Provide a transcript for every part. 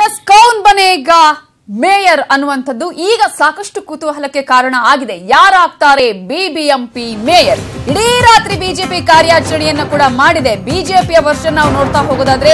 S Kaun Banega mayor ಅನ್ನುವಂಥದ್ದು ಈಗ ಸಾಕಷ್ಟು ಕುತೂಹಲಕ್ಕೆ ಕಾರಣ ಆಗಿದೆ. ಯಾರಾಗ್ತಾರೆ ಬಿಬಿಎಂಪಿ ಮೇಯರ್? ಇಡೀ ರಾತ್ರಿ ಬಿಜೆಪಿ ಕಾರ್ಯಾಚರಣೆಯನ್ನ ಕೂಡ ಮಾಡಿದೆ. ಬಿಜೆಪಿಯ ವರ್ಷನ್ ನಾವು ನೋಡ್ತಾ ಹೋಗೋದಾದ್ರೆ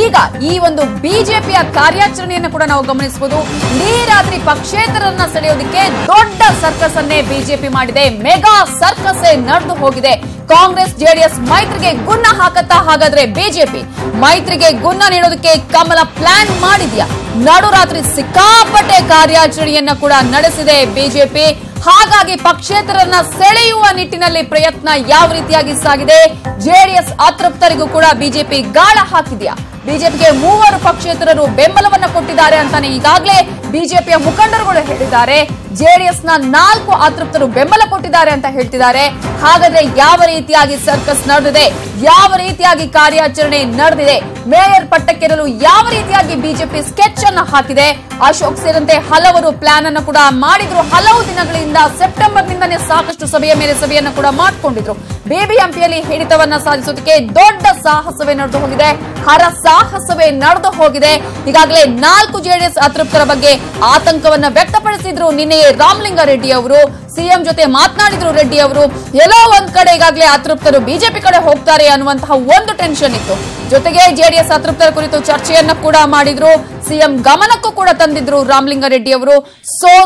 ಈಗ ಈ ಒಂದು ಬಿಜೆಪಿಯ ಕಾರ್ಯಾಚರಣೆಯನ್ನ ಕೂಡ ನಾವು ಗಮನಿಸಬಹುದು. ಇಡೀ ರಾತ್ರಿ ಪಕ್ಷೇತರರನ್ನ ಸೆಳೆಯೋದಕ್ಕೆ ದೊಡ್ಡ ಸರ್ಕಸ್ ಅನ್ನೇ ಬಿಜೆಪಿ ಮಾಡಿದೆ. ಮೆಗಾ ಸರ್ಕಸ್ ನಡೆದು ಹೋಗಿದೆ. ಕಾಂಗ್ರೆಸ್ ಜೆಡಿಎಸ್ ಮೈತ್ರಿಗೆ ಗುನ್ನ ಹಾಕತ್ತಾ? ಹಾಗಾದ್ರೆ ಬಿಜೆಪಿ ಮೈತ್ರಿಗೆ ಗುನ್ನ ನೀಡೋದಕ್ಕೆ ಕಮಲ ಪ್ಲಾನ್ ಮಾಡಿದ್ಯಾ? ನಡುರಾತ್ರಿ ಸಿಕ್ಕಾಪಟ್ಟೆ ಕಾರ್ಯಾಚರಣೆಯನ್ನ ಕೂಡ ನಡೆಸಿದೆ ಬಿಜೆಪಿ. ಹಾಗಾಗಿ ಪಕ್ಷೇತರರನ್ನ ಸೆಳೆಯುವ ನಿಟ್ಟಿನಲ್ಲಿ ಪ್ರಯತ್ನ ಯಾವ ರೀತಿಯಾಗಿ ಸಾಗಿದೆ? ಜೆಡಿಎಸ್ ಅತೃಪ್ತರಿಗೂ ಕೂಡ ಬಿಜೆಪಿ ಗಾಳ ಹಾಕಿದ್ಯಾ? ಬಿಜೆಪಿಗೆ 3 ಪಕ್ಷೇತರರು ಬೆಂಬಲವನ್ನ ಕೊಟ್ಟಿದ್ದಾರೆ ಅಂತಾನೆ ಈಗಾಗಲೇ ಬಿಜೆಪಿಯ ಮುಖಂಡರುಗಳು ಹೇಳಿದ್ದಾರೆ. ಜೆಡಿಎಸ್ನ 4 ಅತೃಪ್ತರು ಬೆಂಬಲ ಕೊಟ್ಟಿದ್ದಾರೆ ಅಂತ ಹೇಳ್ತಿದ್ದಾರೆ. ಹಾಗಾದ್ರೆ ಯಾವ ರೀತಿಯಾಗಿ ಸರ್ಕಸ್ ನಡೆದಿದೆ? ಯಾವ ರೀತಿಯಾಗಿ ಕಾರ್ಯಾಚರಣೆ ನಡೆದಿದೆ? ಮೇಯರ್ ಪಟ್ಟಕ್ಕೇರಲು ಯಾವ ರೀತಿಯಾಗಿ ಬಿಜೆಪಿ ಸ್ಕೆಚ್ ಅನ್ನ ಹಾಕಿದೆ? ಅಶೋಕ್ ಸೇರಿದಂತೆ ಹಲವರು ಪ್ಲಾನ್ ಅನ್ನು ಕೂಡ ಮಾಡಿದ್ರು. ಹಲವು ದಿನಗಳಿಂದ ಸೆಪ್ಟೆಂಬರ್ನಿಂದನೇ ಸಾಕಷ್ಟು ಸಭೆಯ ಮೇಲೆ ಸಭೆಯನ್ನು ಕೂಡ ಮಾಡಿಕೊಂಡಿದ್ರು. ಬಿಬಿಎಂಪಿಯಲ್ಲಿ ಹಿಡಿತವನ್ನ ಸಾಧಿಸೋದಕ್ಕೆ ದೊಡ್ಡ ಸಾಹಸವೇ ನಡೆದು ಹೋಗಿದೆ. ಹರಸಾಹಸವೇ ನಡೆದು ಹೋಗಿದೆ. ಈಗಾಗಲೇ 4 ಜೆಡಿಎಸ್ ಅತೃಪ್ತರ ಬಗ್ಗೆ ಆತಂಕವನ್ನ ವ್ಯಕ್ತಪಡಿಸಿದ್ರು. ನಿನ್ನೆಯೇ ರಾಮಲಿಂಗಾರೆಡ್ಡಿ ಅವರು ಸಿಎಂ ಜೊತೆ ಮಾತನಾಡಿದ್ರು. ರೆಡ್ಡಿ ಅವರು ಎಲ್ಲೋ ಒಂದ್ ಕಡೆ ಈಗಾಗಲೇ ಅತೃಪ್ತರು ಬಿಜೆಪಿ ಕಡೆ ಹೋಗ್ತಾರೆ ಅನ್ನುವಂತಹ ಒಂದು ಟೆನ್ಷನ್ ಇತ್ತು. ಜೊತೆಗೆ ಜೆಡಿಎಸ್ ಅತೃಪ್ತರ ಕುರಿತು ಚರ್ಚೆಯನ್ನ ಕೂಡ ಮಾಡಿದ್ರು. ಸಿಎಂ ಗಮನಕ್ಕೂ ಕೂಡ ತಂದಿದ್ರು ರಾಮಲಿಂಗಾರೆಡ್ಡಿ ಅವರು.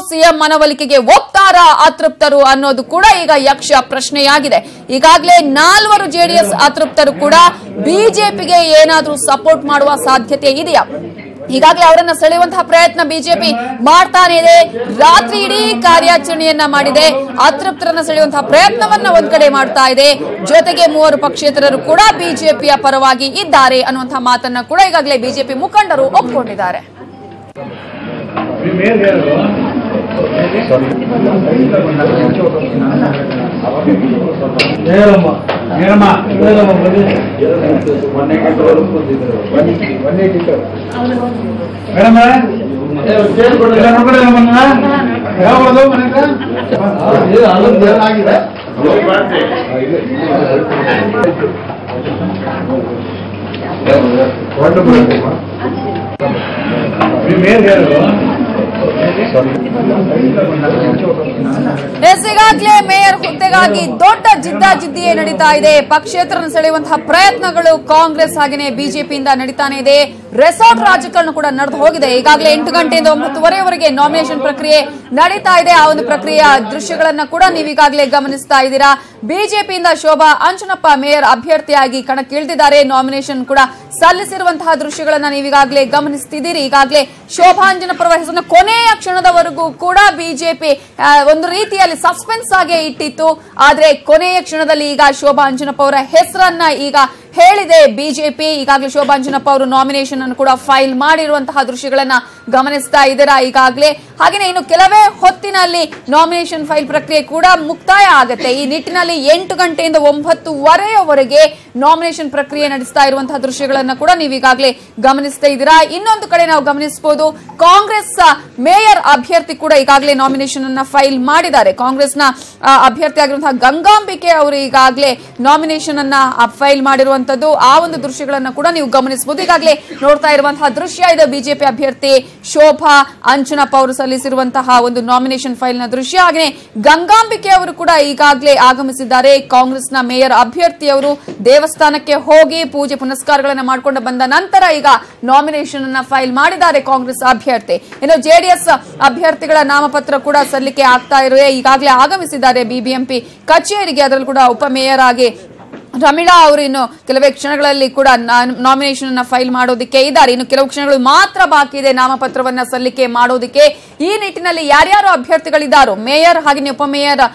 ಸಿಎಂ ಮನವೊಲಿಕೆಗೆ ಒಪ್ತಾರಾ ಅತೃಪ್ತರು ಅನ್ನೋದು ಕೂಡ ಈಗ ಯಕ್ಷ ಪ್ರಶ್ನೆಯಾಗಿದೆ. ಈಗಾಗಲೇ 4 ಜೆಡಿಎಸ್ ಅತೃಪ್ತರು ಕೂಡ ಬಿಜೆಪಿಗೆ ಏನಾದ್ರೂ ಸಪೋರ್ಟ್ ಮಾಡುವ ಸಾಧ್ಯತೆ ಇದೆಯಾ? ಈಗಾಗಲೇ ಅವರನ್ನ ಸೆಳೆಯುವಂತಹ ಪ್ರಯತ್ನ ಬಿಜೆಪಿ ಮಾಡ್ತಾನೆ ಇದೆ. ರಾತ್ರಿ ಇಡೀ ಕಾರ್ಯಾಚರಣೆಯನ್ನ ಮಾಡಿದೆ. ಅತೃಪ್ತರನ್ನ ಸೆಳೆಯುವಂತಹ ಪ್ರಯತ್ನವನ್ನ ಒಂದ್ ಕಡೆ ಮಾಡ್ತಾ ಇದೆ. ಜೊತೆಗೆ 3 ಪಕ್ಷೇತರರು ಕೂಡ ಬಿಜೆಪಿಯ ಪರವಾಗಿ ಇದ್ದಾರೆ ಅನ್ನುವಂತಹ ಮಾತನ್ನ ಕೂಡ ಈಗಾಗಲೇ ಬಿಜೆಪಿ ಮುಖಂಡರು ಒಪ್ಪಿಕೊಂಡಿದ್ದಾರೆ. ಈಗಾಗಲೇ ಮೇಯರ್ ಹುದ್ದೆಗಾಗಿ ದೊಡ್ಡ ಜಿದ್ದಾಜಿದ್ದಿಯೇ ನಡೀತಾ ಇದೆ. ಪಕ್ಷೇತರನ್ನು ಸೆಳೆಯುವಂತಹ ಪ್ರಯತ್ನಗಳು ಕಾಂಗ್ರೆಸ್ ಹಾಗೆಯೇ ಬಿಜೆಪಿಯಿಂದ ನಡೀತಾನೆ ಇದೆ. ರೆಸಾರ್ಟ್ ರಾಜಕಾರಣ ಕೂಡ ನಡೆದು ಹೋಗಿದೆ. ಈಗಾಗಲೇ 8 ಗಂಟೆಯಿಂದ 9:30ವರೆಗೆ ನಾಮಿನೇಷನ್ ಪ್ರಕ್ರಿಯೆ ನಡೀತಾ ಇದೆ. ಆ ಒಂದು ಪ್ರಕ್ರಿಯೆಯ ದೃಶ್ಯಗಳನ್ನ ಕೂಡ ನೀವೀಗಾಗಲೇ ಗಮನಿಸ್ತಾ ಇದ್ದೀರಾ. ಬಿಜೆಪಿಯಿಂದ ಶೋಭಾ ಅಂಜನಪ್ಪ ಮೇಯರ್ ಅಭ್ಯರ್ಥಿಯಾಗಿ ಕಣಕ್ಕಿಳಿದಿದ್ದಾರೆ. ನಾಮಿನೇಷನ್ ಕೂಡ ಸಲ್ಲಿಸಿರುವಂತಹ ದೃಶ್ಯಗಳನ್ನ ನೀವೀಗಾಗಲೇ ಗಮನಿಸ್ತಿದ್ದೀರಿ. ಈಗಾಗಲೇ ಶೋಭಾ ಅಂಜನಪ್ಪರ ಹೆಸರನ್ನ ಕೊನೆಯ ಕ್ಷಣದವರೆಗೂ ಕೂಡ ಬಿಜೆಪಿ ಒಂದು ರೀತಿಯಲ್ಲಿ ಸಸ್ಪೆನ್ಸ್ ಆಗಿ ಇಟ್ಟಿತ್ತು. ಆದ್ರೆ ಕೊನೆಯ ಕ್ಷಣದಲ್ಲಿ ಈಗ ಶೋಭಾ ಅಂಜನಪ್ಪ ಅವರ ಹೆಸರನ್ನ ಈಗ ಹೇಳಿದೆ ಬಿಜೆಪಿ. ಈಗಾಗಲೇ ಶೋಭಾ ಅಂಜನಪ್ಪ ಅವರು ನಾಮಿನೇಷನ್ ಅನ್ನು ಕೂಡ ಫೈಲ್ ಮಾಡಿರುವಂತಹ ದೃಶ್ಯಗಳನ್ನ ಗಮನಿಸ್ತಾ ಇದ್ದೀರಾ ಈಗಾಗಲೇ. ಹಾಗೆಯೇ ಇನ್ನು ಕೆಲವೇ ಹೊತ್ತಿನಲ್ಲಿ ನಾಮಿನೇಷನ್ ಫೈಲ್ ಪ್ರಕ್ರಿಯೆ ಕೂಡ ಮುಕ್ತಾಯ ಆಗುತ್ತೆ. ಈ ನಿಟ್ಟಿನಲ್ಲಿ 8 ಗಂಟೆಯಿಂದ 9:30ವರೆಗೆ ನಾಮಿನೇಷನ್ ಪ್ರಕ್ರಿಯೆ ನಡೆಸ್ತಾ ಇರುವಂತಹ ದೃಶ್ಯಗಳನ್ನ ಕೂಡ ನೀವೀಗಾಗಲೇ ಗಮನಿಸ್ತಾ ಇದ್ದೀರಾ. ಇನ್ನೊಂದು ಕಡೆ ನಾವು ಗಮನಿಸಬಹುದು, ಕಾಂಗ್ರೆಸ್ ಮೇಯರ್ ಅಭ್ಯರ್ಥಿ ಕೂಡ ಈಗಾಗಲೇ ನಾಮಿನೇಷನ್ ಅನ್ನ ಫೈಲ್ ಮಾಡಿದ್ದಾರೆ. ಕಾಂಗ್ರೆಸ್ನ ಅಭ್ಯರ್ಥಿ ಆಗಿರುವಂತಹ ಗಂಗಾಂಬಿಕೆ ಅವರು ಈಗಾಗಲೇ ನಾಮಿನೇಷನ್ ಅನ್ನ ಫೈಲ್ ಮಾಡಿರುವಂತಹ ಆ ಒಂದು ದೃಶ್ಯಗಳನ್ನ ಕೂಡ ನೀವು ಗಮನಿಸಬಹುದು. ಈಗಾಗಲೇ ನೋಡ್ತಾ ಇರುವಂತಹ ದೃಶ್ಯ ಇದು ಬಿಜೆಪಿ ಅಭ್ಯರ್ಥಿ ಶೋಭಾ ಅಂಜನಪ್ಪ ಅವರು ಸಲ್ಲಿಸಿರುವಂತಹ ಒಂದು ನಾಮಿನೇಷನ್ ಫೈಲ್ ನ ದೃಶ್ಯ. ಹಾಗೆ ಗಂಗಾಂಬಿಕೆ ಅವರು ಕೂಡ ಈಗಾಗಲೇ ಆಗಮಿಸಿದ್ದಾರೆ. ಕಾಂಗ್ರೆಸ್ನ ಮೇಯರ್ ಅಭ್ಯರ್ಥಿಯವರು ದೇವಸ್ಥಾನಕ್ಕೆ ಹೋಗಿ ಪೂಜೆ ಪುನಸ್ಕಾರಗಳನ್ನು ಮಾಡಿಕೊಂಡು ಬಂದ ನಂತರ ಈಗ ನಾಮಿನೇಷನ್ ಅನ್ನ ಫೈಲ್ ಮಾಡಿದ್ದಾರೆ ಕಾಂಗ್ರೆಸ್ ಅಭ್ಯರ್ಥಿ. ಇನ್ನು ಜೆಡಿಎಸ್ ಅಭ್ಯರ್ಥಿಗಳ ನಾಮಪತ್ರ ಕೂಡ ಸಲ್ಲಿಕೆ ಆಗ್ತಾ ಇರುವೆ. ಈಗಾಗಲೇ ಆಗಮಿಸಿದ್ದಾರೆ ಬಿಬಿಎಂಪಿ ಕಚೇರಿಗೆ. ಅದರಲ್ಲೂ ಕೂಡ ಉಪ ಮೇಯರ್ ಆಗಿ ರಮೀಳಾ ಅವರು ಇನ್ನು ಕೆಲವೇ ಕ್ಷಣಗಳಲ್ಲಿ ಕೂಡ ನಾಮಿನೇಷನ್ ಅನ್ನ ಫೈಲ್ ಮಾಡೋದಕ್ಕೆ ಇದ್ದಾರೆ. ಇನ್ನು ಕೆಲವು ಕ್ಷಣಗಳು ಮಾತ್ರ ಬಾಕಿ ಇದೆ ನಾಮಪತ್ರವನ್ನ ಸಲ್ಲಿಕೆ ಮಾಡೋದಕ್ಕೆ. ಈ ನಿಟ್ಟಿನಲ್ಲಿ ಯಾರ್ಯಾರು ಅಭ್ಯರ್ಥಿಗಳಿದ್ದಾರೋ ಮೇಯರ್ ಹಾಗೆ ಉಪಮೇಯರ್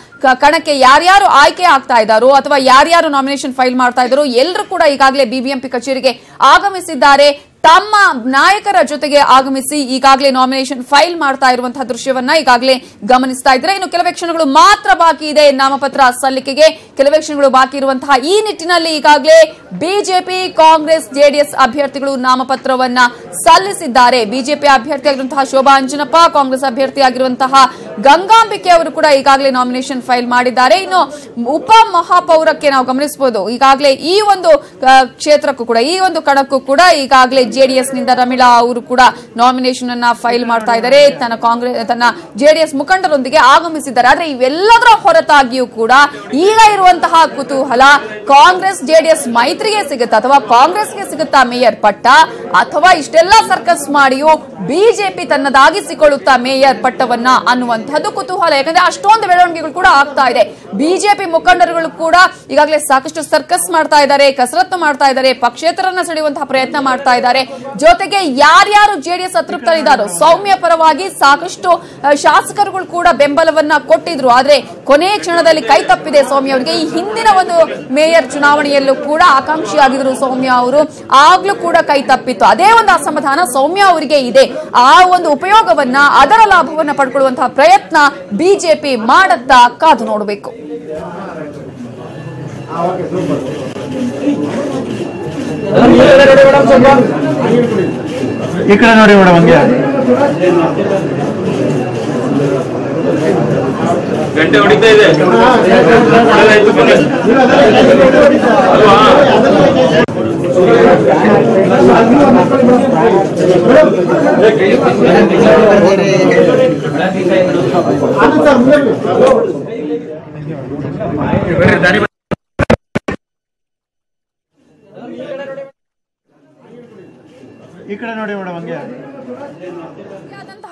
ಕಣಕ್ಕೆ ಯಾರ್ಯಾರು ಆಯ್ಕೆ ಆಗ್ತಾ ಇದ್ದಾರೋ ಅಥವಾ ಯಾರ್ಯಾರು ನಾಮಿನೇಷನ್ ಫೈಲ್ ಮಾಡ್ತಾ ಇದ್ದಾರೋ ಎಲ್ಲರೂ ಕೂಡ ಈಗಾಗಲೇ ಬಿಬಿಎಂಪಿ ಕಚೇರಿಗೆ ಆಗಮಿಸಿದ್ದಾರೆ. ತಮ್ಮ ನಾಯಕರ ಜೊತೆಗೆ ಆಗಮಿಸಿ ಈಗಾಗಲೇ ನಾಮಿನೇಷನ್ ಫೈಲ್ ಮಾಡ್ತಾ ಇರುವಂತಹ ದೃಶ್ಯವನ್ನ ಈಗಾಗಲೇ ಗಮನಿಸ್ತಾ ಇದ್ದಾರೆ. ಇನ್ನು ಕೆಲವೇ ಕ್ಷಣಗಳು ಮಾತ್ರ ಬಾಕಿ ಇದೆ ನಾಮಪತ್ರ ಸಲ್ಲಿಕೆಗೆ. ಕೆಲವೇ ಕ್ಷಣಗಳು ಬಾಕಿ ಇರುವಂತಹ ಈ ನಿಟ್ಟಿನಲ್ಲಿ ಈಗಾಗಲೇ ಬಿಜೆಪಿ, ಕಾಂಗ್ರೆಸ್, ಜೆಡಿಎಸ್ ಅಭ್ಯರ್ಥಿಗಳು ನಾಮಪತ್ರವನ್ನ ಸಲ್ಲಿಸಿದ್ದಾರೆ. ಬಿಜೆಪಿ ಅಭ್ಯರ್ಥಿಯಾಗಿರುವಂತಹ ಶೋಭಾ ಅಂಜನಪ್ಪ, ಕಾಂಗ್ರೆಸ್ ಅಭ್ಯರ್ಥಿಯಾಗಿರುವಂತಹ ಗಂಗಾಂಬಿಕೆ ಅವರು ಕೂಡ ಈಗಾಗಲೇ ನಾಮಿನೇಷನ್ ಫೈಲ್ ಮಾಡಿದ್ದಾರೆ. ಇನ್ನು ಉಪ ಮಹಾಪೌರಕ್ಕೆ ನಾವು ಗಮನಿಸಬಹುದು ಈಗಾಗಲೇ ಈ ಒಂದು ಕ್ಷೇತ್ರಕ್ಕೂ ಕೂಡ ಈ ಒಂದು ಕಣಕ್ಕೂ ಕೂಡ ಈಗಾಗಲೇ ಜೆಡಿಎಸ್ ನಿಂದ ರಮೀಳಾ ಅವರು ಕೂಡ ನಾಮಿನೇಷನ್ ಅನ್ನ ಫೈಲ್ ಮಾಡ್ತಾ ಇದ್ದಾರೆ. ತನ್ನ ಜೆಡಿಎಸ್ ಮುಖಂಡರೊಂದಿಗೆ ಆಗಮಿಸಿದ್ದಾರೆ. ಆದ್ರೆ ಇವೆಲ್ಲದರ ಹೊರತಾಗಿಯೂ ಕೂಡ ಈಗ ಇರುವಂತಹ ಕುತೂಹಲ, ಕಾಂಗ್ರೆಸ್ ಜೆಡಿಎಸ್ ಮೈತ್ರಿಗೆ ಸಿಗುತ್ತಾ ಅಥವಾ ಕಾಂಗ್ರೆಸ್ಗೆ ಸಿಗುತ್ತಾ ಮೇಯರ್ ಪಟ್ಟ, ಅಥವಾ ಇಷ್ಟೆಲ್ಲ ಸರ್ಕಸ್ ಮಾಡಿಯೂ ಬಿಜೆಪಿ ತನ್ನದಾಗಿಸಿಕೊಳ್ಳುತ್ತಾ ಮೇಯರ್ ಪಟ್ಟವನ್ನ ಅನ್ನುವಂಥದ್ದು ಕುತೂಹಲ. ಯಾಕಂದ್ರೆ ಅಷ್ಟೊಂದು ಬೆಳವಣಿಗೆಗಳು ಕೂಡ ಆಗ್ತಾ ಇದೆ. ಬಿಜೆಪಿ ಮುಖಂಡರುಗಳು ಕೂಡ ಈಗಾಗಲೇ ಸಾಕಷ್ಟು ಸರ್ಕಸ್ ಮಾಡ್ತಾ ಇದ್ದಾರೆ, ಕಸರತ್ತು ಮಾಡ್ತಾ ಇದ್ದಾರೆ, ಪಕ್ಷೇತರನ್ನ ಸೆಳೆಯುವಂತಹ ಪ್ರಯತ್ನ ಮಾಡ್ತಾ ಇದ್ದಾರೆ. ಜೊತೆಗೆ ಯಾರ್ಯಾರು ಜೆಡಿಎಸ್ ಅತೃಪ್ತರಿದ್ದಾರೋ ಸೌಮ್ಯ ಪರವಾಗಿ ಸಾಕಷ್ಟು ಶಾಸಕರುಗಳು ಕೂಡ ಬೆಂಬಲವನ್ನ ಕೊಟ್ಟಿದ್ರು. ಆದ್ರೆ ಕೊನೆಯ ಕ್ಷಣದಲ್ಲಿ ಕೈ ತಪ್ಪಿದೆ ಸೌಮ್ಯ ಅವರಿಗೆ. ಈ ಹಿಂದಿನ ಒಂದು ಮೇಯರ್ ಚುನಾವಣೆಯಲ್ಲೂ ಕೂಡ ಆಕಾಂಕ್ಷಿಯಾಗಿದ್ರು ಸೌಮ್ಯ ಅವರು, ಆಗ್ಲೂ ಕೂಡ ಕೈ ತಪ್ಪಿತ್ತು. ಅದೇ ಒಂದು ಅಸಮಾಧಾನ ಸೌಮ್ಯ ಅವರಿಗೆ ಇದೆ. ಆ ಒಂದು ಉಪಯೋಗವನ್ನ, ಅದರ ಲಾಭವನ್ನ ಪಡ್ಕೊಳ್ಳುವಂತಹ ಪ್ರಯತ್ನ ಬಿಜೆಪಿ ಮಾಡತ್ತಾ ಕಾದು ನೋಡಬೇಕು. ಈ ಕಡೆ ನೋಡಿ ಮೇಡಮ್, ಹಂಗೆ ಗಂಟೆ ಹೊಡಿತಾ ಇದೆ. ಈ ಕಡೆ ನೋಡಿ ಮೇಡಮ್, ಹಂಗೆ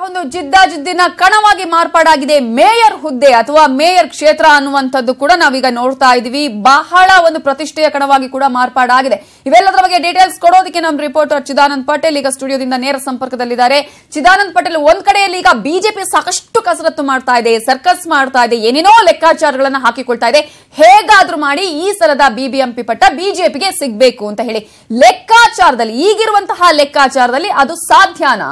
ಒಂದು ಜಿದ್ದಾಜಿದ್ದಿನ ಕಣವಾಗಿ ಮಾರ್ಪಾಡಾಗಿದೆ ಮೇಯರ್ ಹುದ್ದೆ ಅಥವಾ ಮೇಯರ್ ಕ್ಷೇತ್ರ ಅನ್ನುವಂಥದ್ದು ಕೂಡ ನಾವೀಗ ನೋಡ್ತಾ ಇದೀವಿ. ಬಹಳ ಒಂದು ಪ್ರತಿಷ್ಠೆಯ ಕಣವಾಗಿ ಕೂಡ ಮಾರ್ಪಾಡಾಗಿದೆ. ಇವೆಲ್ಲದರ ಬಗ್ಗೆ ಡೀಟೇಲ್ಸ್ ಕೊಡೋದಕ್ಕೆ ನಮ್ಮ ರಿಪೋರ್ಟರ್ ಚಿದಾನಂದ್ ಪಟೇಲ್ ಈಗ ಸ್ಟುಡಿಯೋದಿಂದ ನೇರ ಸಂಪರ್ಕದಲ್ಲಿದ್ದಾರೆ. ಚಿದಾನಂದ್ ಪಟೇಲ್, ಒಂದ್ ಕಡೆಯಲ್ಲಿ ಈಗ ಬಿಜೆಪಿ ಸಾಕಷ್ಟು ಕಸರತ್ತು ಮಾಡ್ತಾ ಇದೆ, ಸರ್ಕಸ್ ಮಾಡ್ತಾ ಇದೆ, ಏನೇನೋ ಲೆಕ್ಕಾಚಾರಗಳನ್ನ ಹಾಕಿಕೊಳ್ತಾ ಇದೆ. ಹೇಗಾದ್ರೂ ಮಾಡಿ ಈ ಸಲದ ಬಿಬಿಎಂಪಿ ಪಟ್ಟ ಬಿಜೆಪಿಗೆ ಸಿಗ್ಬೇಕು ಅಂತ ಹೇಳಿ ಲೆಕ್ಕಾಚಾರದಲ್ಲಿ, ಈಗಿರುವಂತಹ ಲೆಕ್ಕಾಚಾರದಲ್ಲಿ ಅದು ಸಾಧ್ಯನಾ?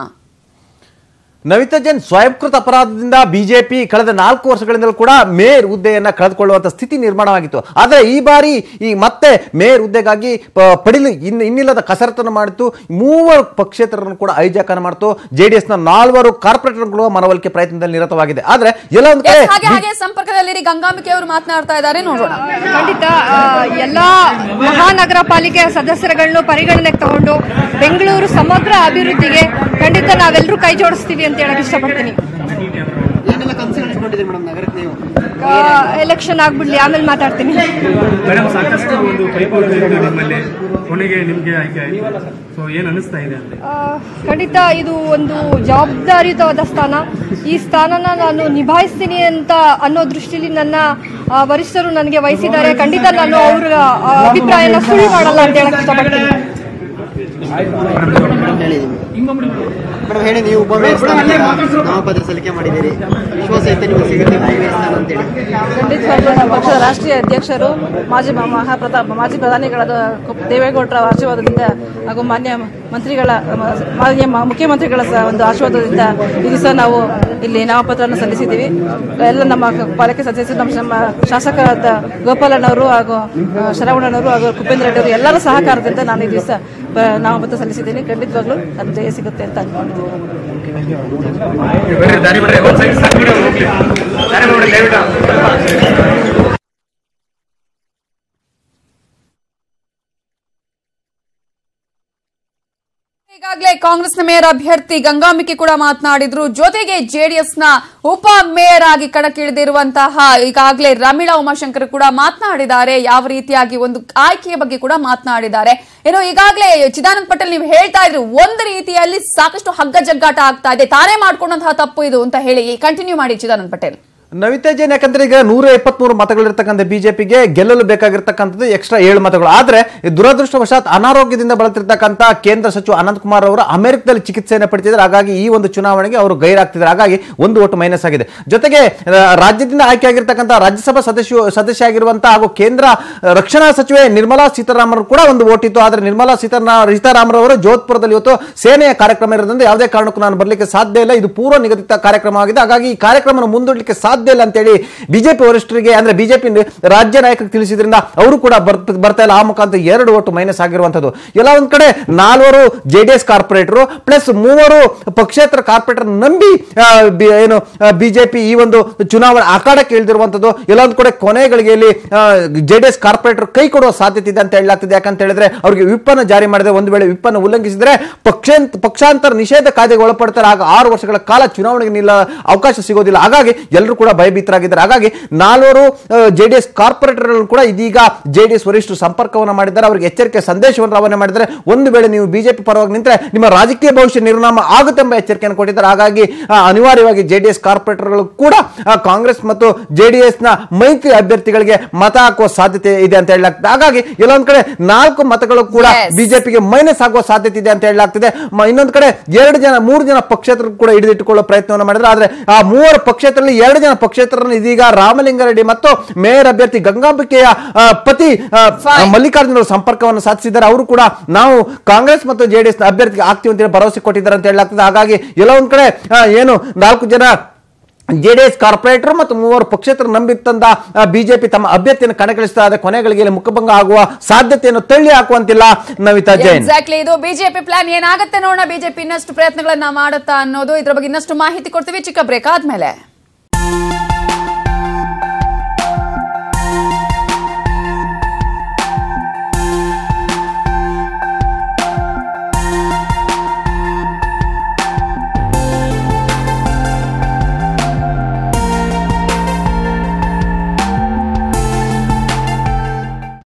ನವಿತಾ ಜೈನ್, ಸ್ವಯಂಕೃತ ಅಪರಾಧದಿಂದ ಬಿಜೆಪಿ ಕಳೆದ 4 ವರ್ಷಗಳಿಂದಲೂ ಕೂಡ ಮೇಯರ್ ಹುದ್ದೆಯನ್ನ ಕಳೆದುಕೊಳ್ಳುವಂತ ಸ್ಥಿತಿ ನಿರ್ಮಾಣವಾಗಿತ್ತು. ಆದರೆ ಈ ಬಾರಿ ಮತ್ತೆ ಮೇಯರ್ ಹುದ್ದೆಗಾಗಿ ಪಡಿಲು ಇನ್ನಿಲ್ಲದ ಕಸರತ್ತನ್ನು ಮಾಡಿತ್ತು. 3 ಪಕ್ಷೇತರನ್ನು ಕೂಡ ಹೈಜಾಕ್ ಅನ್ನು ಮಾಡಿತು. ಜೆಡಿಎಸ್ ನ 4 ಕಾರ್ಪೊರೇಟರ್ಗಳು ಮನವೊಲಿಕೆ ಪ್ರಯತ್ನದಲ್ಲಿ ನಿರತವಾಗಿದೆ. ಆದ್ರೆ ಎಲ್ಲ ಒಂದು ಹಾಗೆ ಸಂಪರ್ಕದಲ್ಲಿ ಗಂಗಾಂಬಿಕೆ ಅವರು ಮಾತನಾಡ್ತಾ ಇದ್ದಾರೆ, ನೋಡೋಣ. ಖಂಡಿತ ಎಲ್ಲಾ ಮಹಾನಗರ ಪಾಲಿಕೆ ಸದಸ್ಯರುಗಳನ್ನು ಪರಿಗಣನೆಗೆ ತಗೊಂಡು ಬೆಂಗಳೂರು ಸಮಗ್ರ ಅಭಿವೃದ್ಧಿಗೆ ಖಂಡಿತ ನಾವೆಲ್ಲರೂ ಕೈ ಜೋಡಿಸ್ತೀವಿ ಅಂತ ಹೇಳಕ್ ಇಷ್ಟಪಡ್ತೀನಿ. ಎಲೆಕ್ಷನ್ ಆಗ್ಬಿಡ್ಲಿ, ಆಮೇಲೆ ಮಾತಾಡ್ತೀನಿ. ಖಂಡಿತ ಇದು ಒಂದು ಜವಾಬ್ದಾರಿಯುತವಾದ ಸ್ಥಾನ. ಈ ಸ್ಥಾನನ ನಾನು ನಿಭಾಯಿಸ್ತೀನಿ ಅಂತ ಅನ್ನೋ ದೃಷ್ಟಿಯಲ್ಲಿ ನನ್ನ ವರಿಷ್ಠರು ನನಗೆ ವಹಿಸಿದ್ದಾರೆ. ಖಂಡಿತ ನಾನು ಅವರ ಅಭಿಪ್ರಾಯನ ಸುಳ್ಳು ಮಾಡಲ್ಲ ಅಂತ ಹೇಳಕ್ ಇಷ್ಟಪಡ್ತೀನಿ. ಮೇಡಮ್ ಹೇಳಿ, ನೀವು ಒಬ್ಬ ನಾಮಪತ್ರ ಸಲ್ಲಿಕೆ ಮಾಡಿದ್ದೀರಿ, ವಿಶ್ವಾಸ ಐತೆ ನಿಮಗೆ ಸಿಗುತ್ತೆ ಅಂತೇಳಿ? ಖಂಡಿತವಾಗ್ಲೂ ಪಕ್ಷದ ರಾಷ್ಟ್ರೀಯ ಅಧ್ಯಕ್ಷರು ಮಾಜಿ ಪ್ರಧಾನಿಗಳಾದ ದೇವೇಗೌಡರ ಆಶೀರ್ವಾದದಿಂದ ಹಾಗೂ ಮಾನ್ಯ ಮುಖ್ಯಮಂತ್ರಿಗಳ ಒಂದು ಆಶೀರ್ವಾದದಿಂದ ಈ ದಿವಸ ನಾವು ಇಲ್ಲಿ ನಾಮಪತ್ರವನ್ನು ಸಲ್ಲಿಸಿದ್ದೀವಿ. ಎಲ್ಲ ನಮ್ಮ ಪಾಲಿಕೆ ಸದಸ್ಯರು, ನಮ್ಮ ಶಾಸಕರಾದ ಗೋಪಾಲಣ್ಣವರು ಹಾಗೂ ಶರವಣನವರು ಹಾಗೂ ಕುಪೇಂದ್ರ ರೆಡ್ಡಿ ಅವರು ಎಲ್ಲರ ಸಹಕಾರದಿಂದ ನಾನು ಈ ದಿವಸ ನಾಮಪತ್ರ ಸಲ್ಲಿಸಿದ್ದೀನಿ. ಖಂಡಿತವಾಗ್ಲೂ ಅದು ಜಯ ಸಿಗುತ್ತೆ ಅಂತ ಅನ್ಕೊಂಡಿದ್ದೀನಿ. ಈಗಾಗಲೇ ಕಾಂಗ್ರೆಸ್ನ ಮೇಯರ್ ಅಭ್ಯರ್ಥಿ ಗಂಗಾಂಬಿಕೆ ಕೂಡ ಮಾತನಾಡಿದ್ರು. ಜೊತೆಗೆ ಜೆಡಿಎಸ್ನ ಉಪ ಮೇಯರ್ ಆಗಿ ಕಣಕ್ಕಿಳಿದಿರುವಂತಹ ಈಗಾಗಲೇ ರಮೀಳಾ ಉಮಾಶಂಕರ್ ಕೂಡ ಮಾತನಾಡಿದ್ದಾರೆ. ಯಾವ ರೀತಿಯಾಗಿ ಒಂದು ಆಯ್ಕೆಯ ಬಗ್ಗೆ ಕೂಡ ಮಾತನಾಡಿದ್ದಾರೆ. ಏನೋ ಈಗಾಗಲೇ ಚಿದಾನಂದ್ ಪಟೇಲ್ ನೀವು ಹೇಳ್ತಾ ಇದ್ರು, ಒಂದು ರೀತಿಯಲ್ಲಿ ಸಾಕಷ್ಟು ಹಗ್ಗ ಜಗ್ಗಾಟ ಆಗ್ತಾ ಇದೆ, ತಾನೇ ಮಾಡ್ಕೊಂಡಂತಹ ತಪ್ಪು ಇದು ಅಂತ ಹೇಳಿ. ಕಂಟಿನ್ಯೂ ಮಾಡಿ ಚಿದಾನಂದ್ ಪಟೇಲ್. ನವಿತಾ ಜೈನ್, ಯಾಕಂದ್ರೆ ಈಗ 173 ಮತಗಳಿರ್ತಕ್ಕಂಥ ಬಿಜೆಪಿಗೆ ಗೆಲ್ಲಲು ಬೇಕಾಗಿರ್ತಕ್ಕಂಥದ್ದು ಎಕ್ಸ್ಟ್ರಾ 7 ಮತಗಳು. ಆದ್ರೆ ದುರದೃಷ್ಟವಶಾತ್ ಅನಾರೋಗ್ಯದಿಂದ ಬಳಲ್ತಿರ್ತಕ್ಕಂಥ ಕೇಂದ್ರ ಸಚಿವ ಅನಂತ್ ಕುಮಾರ್ ಅವರು ಅಮೆರಿಕದಲ್ಲಿ ಚಿಕಿತ್ಸೆಯನ್ನು ಪಡೆದಿದ್ದಾರೆ. ಹಾಗಾಗಿ ಈ ಒಂದು ಚುನಾವಣೆಗೆ ಅವರು ಗೈರಾಗ್ತಿದ್ದಾರೆ. ಹಾಗಾಗಿ 1 ಓಟು ಮೈನಸ್ ಆಗಿದೆ. ಜೊತೆಗೆ ರಾಜ್ಯದಿಂದ ಆಯ್ಕೆಯಾಗಿರ್ತಕ್ಕಂಥ ರಾಜ್ಯಸಭಾ ಸದಸ್ಯ ಆಗಿರುವಂತಹ ಹಾಗೂ ಕೇಂದ್ರ ರಕ್ಷಣಾ ಸಚಿವೆ ನಿರ್ಮಲಾ ಸೀತಾರಾಮನ್ ಕೂಡ 1 ಓಟ್ ಇತ್ತು. ಆದ್ರೆ ನಿರ್ಮಲಾ ಸೀತಾರಾಮನ್ ಅವರು ಜೋಧ್ಪುರದಲ್ಲಿ ಇವತ್ತು ಸೇನೆಯ ಕಾರ್ಯಕ್ರಮ ಇರೋದ್ರಿಂದ ಯಾವುದೇ ಕಾರಣಕ್ಕೂ ನಾನು ಬರಲಿಕ್ಕೆ ಸಾಧ್ಯ ಇಲ್ಲ, ಇದು ಪೂರ್ವ ನಿಗದಿತ ಕಾರ್ಯಕ್ರಮವಾಗಿದೆ, ಹಾಗಾಗಿ ಈ ಕಾರ್ಯಕ್ರಮ ಮುಂದೂಡಲಿಕ್ಕೆ ಸಾಧ್ಯ ಸಾಧ್ಯ ಇಲ್ಲ ಅಂತೇಳಿ ಬಿಜೆಪಿ ವರಿಷ್ಠರಿಗೆ ಅಂದ್ರೆ ಬಿಜೆಪಿ ರಾಜ್ಯ ನಾಯಕರಿಗೆ ತಿಳಿಸಿದ್ರಿಂದ ಅವರು ಕೂಡ ಬರ್ತಾ ಇಲ್ಲ. ಆ ಮುಖಾಂತರ 2 ಓಟು ಮೈನಸ್ ಆಗಿರುವಂತದ್ದು. ಎಲ್ಲ ಒಂದ್ ಕಡೆ 4 ಜೆಡಿಎಸ್ ಕಾರ್ಪೊರೇಟರ್ ಪ್ಲಸ್ 3 ಪಕ್ಷೇತರ ಕಾರ್ಪೊರೇಟರ್ ನಂಬಿ ಏನು ಬಿಜೆಪಿ ಈ ಒಂದು ಚುನಾವಣೆ ಅಖಾಡಕ್ಕೆ ಇಳಿದಿರುವಂತದ್ದು. ಎಲ್ಲ ಒಂದ್ ಕಡೆ ಕೊನೆ ಗಳಿಗೆಯಲ್ಲಿ ಜೆಡಿಎಸ್ ಕಾರ್ಪೊರೇಟರ್ ಕೈ ಕೊಡುವ ಸಾಧ್ಯತೆ ಇದೆ ಅಂತ ಹೇಳಲಾಗ್ತಿದೆ. ಯಾಕಂತ ಹೇಳಿದ್ರೆ ಅವರಿಗೆ ವಿಪ್ಪನ್ನು ಜಾರಿ ಮಾಡಿದ್ರೆ, ಒಂದು ವೇಳೆ ವಿಪ್ಪನ್ನು ಉಲ್ಲಂಘಿಸಿದ್ರೆ ಪಕ್ಷಾಂತರ ನಿಷೇಧ ಕಾಯ್ದೆಗೆ ಒಳಪಡ್ತಾರೆ. ಆಗ 6 ವರ್ಷಗಳ ಕಾಲ ಚುನಾವಣೆಗೆ ಅವಕಾಶ ಸಿಗೋದಿಲ್ಲ. ಹಾಗಾಗಿ ಎಲ್ಲರೂ ಕೂಡ ಭಯಭೀತರಾಗಿದ್ದಾರೆ. ಹಾಗಾಗಿ 4 ಜೆಡಿಎಸ್ ಕಾರ್ಪೊರೇಟರ್ ಕೂಡ ಇದೀಗ ಜೆಡಿಎಸ್ ವರಿಷ್ಠರು ಸಂಪರ್ಕವನ್ನು ಮಾಡಿದ್ದಾರೆ. ಅವರಿಗೆ ಎಚ್ಚರಿಕೆ ಸಂದೇಶವನ್ನು ರವಾನೆ ಮಾಡಿದ್ದಾರೆ. ಒಂದು ವೇಳೆ ನೀವು ಬಿಜೆಪಿ ಪರವಾಗಿ ನಿಂತರೆ ನಿಮ್ಮ ರಾಜಕೀಯ ಭವಿಷ್ಯ ನಿರ್ನಾಮ ಆಗುತ್ತೆ ಎಂಬ ಎಚ್ಚರಿಕೆಯನ್ನು ಕೊಟ್ಟಿದ್ದಾರೆ. ಹಾಗಾಗಿ ಅನಿವಾರ್ಯವಾಗಿ ಜೆಡಿಎಸ್ ಕಾರ್ಪೊರೇಟರ್ಗಳು ಕೂಡ ಕಾಂಗ್ರೆಸ್ ಮತ್ತು ಜೆಡಿಎಸ್ ನ ಮೈತ್ರಿ ಅಭ್ಯರ್ಥಿಗಳಿಗೆ ಮತ ಹಾಕುವ ಸಾಧ್ಯತೆ ಇದೆ ಅಂತ ಹೇಳಲಾಗ್ತದೆ. ಹಾಗಾಗಿ ಎಲ್ಲೊಂದ್ ಕಡೆ 4 ಮತಗಳು ಕೂಡ ಬಿಜೆಪಿಗೆ ಮೈನಸ್ ಆಗುವ ಸಾಧ್ಯತೆ ಇದೆ ಅಂತ ಹೇಳಲಾಗ್ತಿದೆ. ಇನ್ನೊಂದು ಕಡೆ 3 ಜನ ಪಕ್ಷೇತರರು ಕೂಡ ಹಿಡಿದಿಟ್ಟುಕೊಳ್ಳುವ ಪ್ರಯತ್ನವನ್ನು ಮಾಡಿದ್ರೆ. ಆದ್ರೆ ಆ 3 ಪಕ್ಷೇತರಲ್ಲಿ 2 ಜನ ಪಕ್ಷೇತರನ್ನು ಇದೀಗ ರಾಮಲಿಂಗಾರೆಡ್ಡಿ ಮತ್ತು ಮೇಯರ್ ಅಭ್ಯರ್ಥಿ ಗಂಗಾಂಬಿಕೆಯ ಪತಿ ಮಲ್ಲಿಕಾರ್ಜುನ ಸಂಪರ್ಕವನ್ನು ಸಾಧಿಸಿದ್ದಾರೆ. ಅವರು ಕೂಡ ನಾವು ಕಾಂಗ್ರೆಸ್ ಮತ್ತು ಜೆಡಿಎಸ್ ಅಭ್ಯರ್ಥಿಗೆ ಆಗ್ತೀವಿ ಅಂತ ಭರವಸೆ ಕೊಟ್ಟಿದ್ದಾರೆ ಅಂತ ಹೇಳಲಾಗ್ತದೆ. ಹಾಗಾಗಿ ಎಲ್ಲ ಒಂದ್ ಕಡೆ ಏನು 4 ಜನ ಜೆಡಿಎಸ್ ಕಾರ್ಪೊರೇಟರ್ ಮತ್ತು 3 ಪಕ್ಷೇತರ ನಂಬಿತ್ತಂದ ಬಿಜೆಪಿ ತಮ್ಮ ಅಭ್ಯರ್ಥಿಯನ್ನು ಕಣಕ್ಕಿಳಿಸ್ತಾ ಇದೆ. ಕೊನೆಗಳಿಗೆ ಮುಖಭಂಗ ಆಗುವ ಸಾಧ್ಯತೆಯನ್ನು ತಳ್ಳಿ ಹಾಕುವಂತಿಲ್ಲ. ನವಿತಾ ಜೈನ್, ಎಕ್ಸಾಕ್ಟ್ಲಿ ಇದು ಬಿಜೆಪಿ ಪ್ಲಾನ್ ಏನಾಗುತ್ತೆ ನೋಡೋಣ. ಬಿಜೆಪಿ ಇನ್ನಷ್ಟು ಪ್ರಯತ್ನಗಳನ್ನ ಮಾಡುತ್ತಾ ಅನ್ನೋದು, ಇದ್ರ ಬಗ್ಗೆ ಇನ್ನಷ್ಟು ಮಾಹಿತಿ ಕೊಡ್ತೀವಿ ಚಿಕ್ಕ ಬ್ರೇಕ್ ಆದ್ಮೇಲೆ.